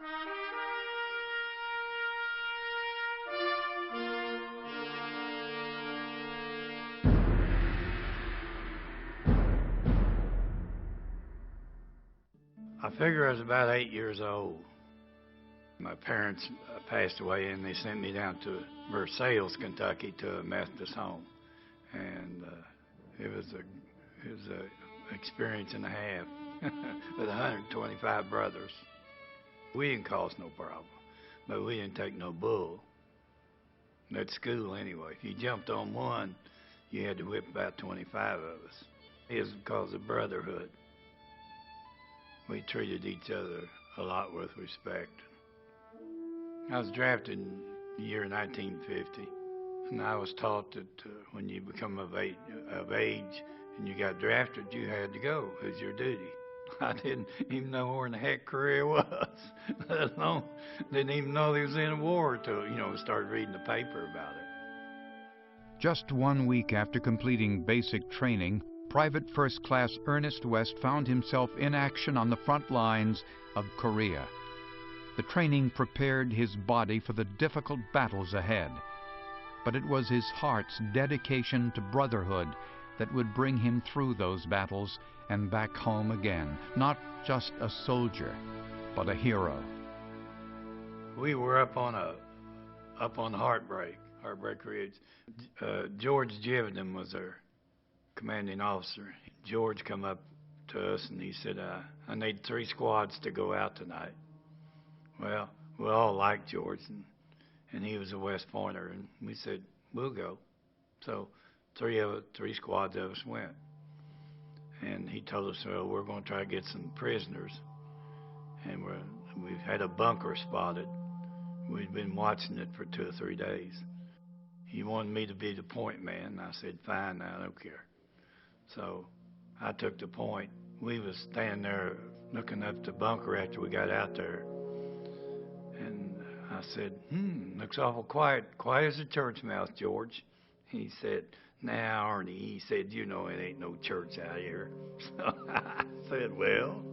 I figure I was about 8 years old. My parents passed away, and they sent me down to Versailles, Kentucky, to a Methodist home, and it was a experience and a half with 125 brothers. We didn't cause no problem, but we didn't take no bull. At school, anyway, if you jumped on one, you had to whip about 25 of us. It was because of brotherhood. We treated each other a lot with respect. I was drafted in the year 1950, and I was taught that when you become of age and you got drafted, you had to go. It was your duty. I didn't even know where in the heck Korea was, let alone didn't even know they was in a war until, started reading the paper about it. Just 1 week after completing basic training, Private First Class Ernest West found himself in action on the front lines of Korea. The training prepared his body for the difficult battles ahead, but it was his heart's dedication to brotherhood that would bring him through those battles and back home again, not just a soldier, but a hero. We were up on Heartbreak Ridge. George Jivenham was our commanding officer. George come up to us and he said, I need 3 squads to go out tonight. Well, we all liked George, and he was a West Pointer, and we said, we'll go. So 3 squads of us went. And he told us, well, we're going to try to get some prisoners. And we've had a bunker spotted. We'd been watching it for 2 or 3 days. He wanted me to be the point man. I said, fine, I don't care. So I took the point. We was standing there looking up the bunker after we got out there. And I said, looks awful quiet as a church mouse, George. He said, now, Arnie, he said, it ain't no church out here. So I said, well,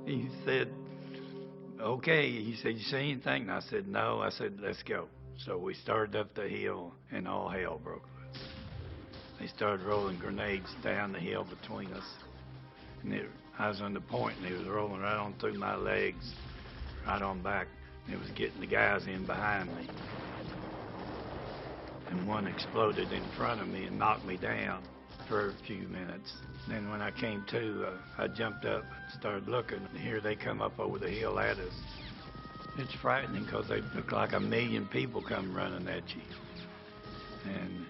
he said, okay. He said, you see anything? And I said, no. I said, let's go. So we started up the hill, and all hell broke loose. They started rolling grenades down the hill between us. And I was on the point, and they was rolling right on through my legs, right on back. And it was getting the guys in behind me. And one exploded in front of me and knocked me down for a few minutes. Then when I came to, I jumped up and started looking. And here they come up over the hill at us. It's frightening because they look like 1 million people come running at you. And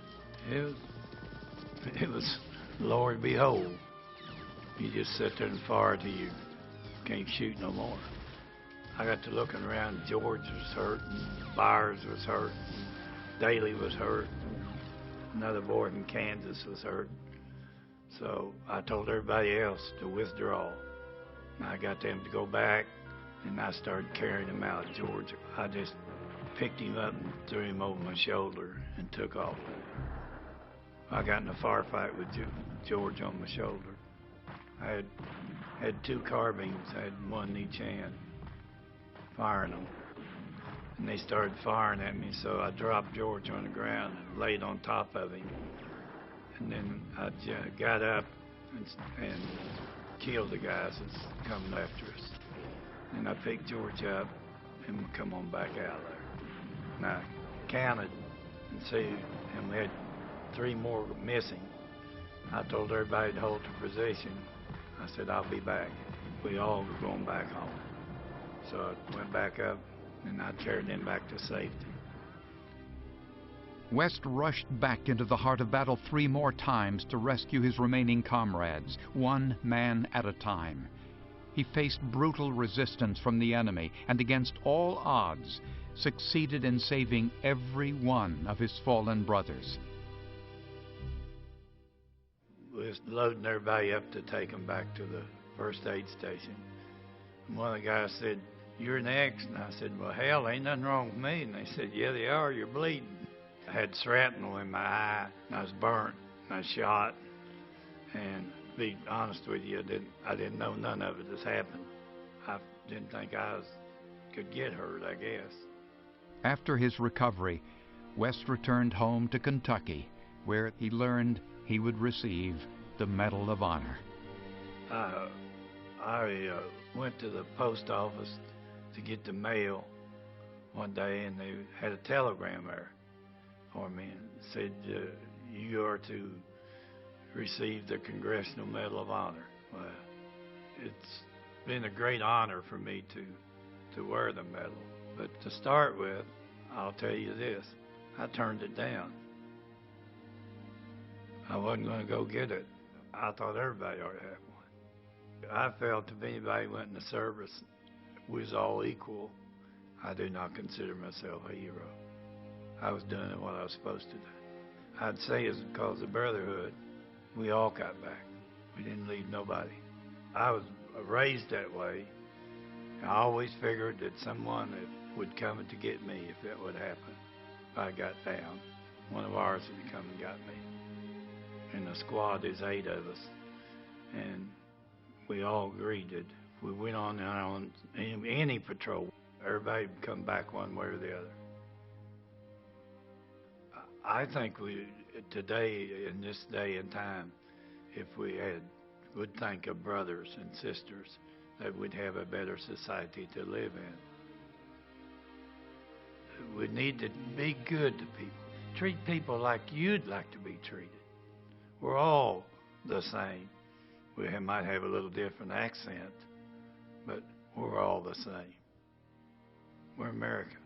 it was, Lord behold, you just sit there and fire till you can't shoot no more. I got to looking around. George was hurt, and Byers was hurt, and Daly was hurt, another boy from Kansas was hurt. So I told everybody else to withdraw. And I got them to go back, and I started carrying him out of Georgia. I just picked him up and threw him over my shoulder and took off. I got in a firefight with George on my shoulder. I had 2 carbines. I had one in each hand, firing them. And they started firing at me, so I dropped George on the ground and laid on top of him. And then I got up and killed the guys that's coming after us. And I picked George up and come on back out there. And I counted and see, and we had 3 more missing. I told everybody to hold their position. I said, I'll be back. We all were going back home. So I went back up, and I carried them back to safety. West rushed back into the heart of battle 3 more times to rescue his remaining comrades, 1 man at a time. He faced brutal resistance from the enemy, and against all odds, succeeded in saving every one of his fallen brothers. We was loading everybody up to take them back to the first aid station. And one of the guys said, you're next. And I said, well, hell, ain't nothing wrong with me. And they said, yeah, they are. You're bleeding. I had shrapnel in my eye, and I was burnt, and I was shot. And to be honest with you, I didn't know none of it has happened. I didn't think I was could get hurt, I guess. After his recovery, West returned home to Kentucky, where he learned he would receive the Medal of Honor. I went to the post office to get the mail one day, and they had a telegram there for me and said, you are to receive the Congressional Medal of Honor. Well, it's been a great honor for me to wear the medal. But to start with, I'll tell you this, I turned it down. I wasn't going to go get it. I thought everybody ought to have one. I felt if anybody went in the service, we was all equal. I do not consider myself a hero. I was doing what I was supposed to do. I'd say it's because of brotherhood. We all got back. We didn't leave nobody. I was raised that way. I always figured that someone would come to get me if that would happen. If I got down, one of ours would come and got me. In the squad, there's 8 of us, and we all agreed that if we went on any patrol, everybody would come back one way or the other. I think we today, in this day and time, if we would think of brothers and sisters, that we'd have a better society to live in. We need to be good to people. Treat people like you'd like to be treated. We're all the same. We might have a little different accent, but we're all the same. We're American.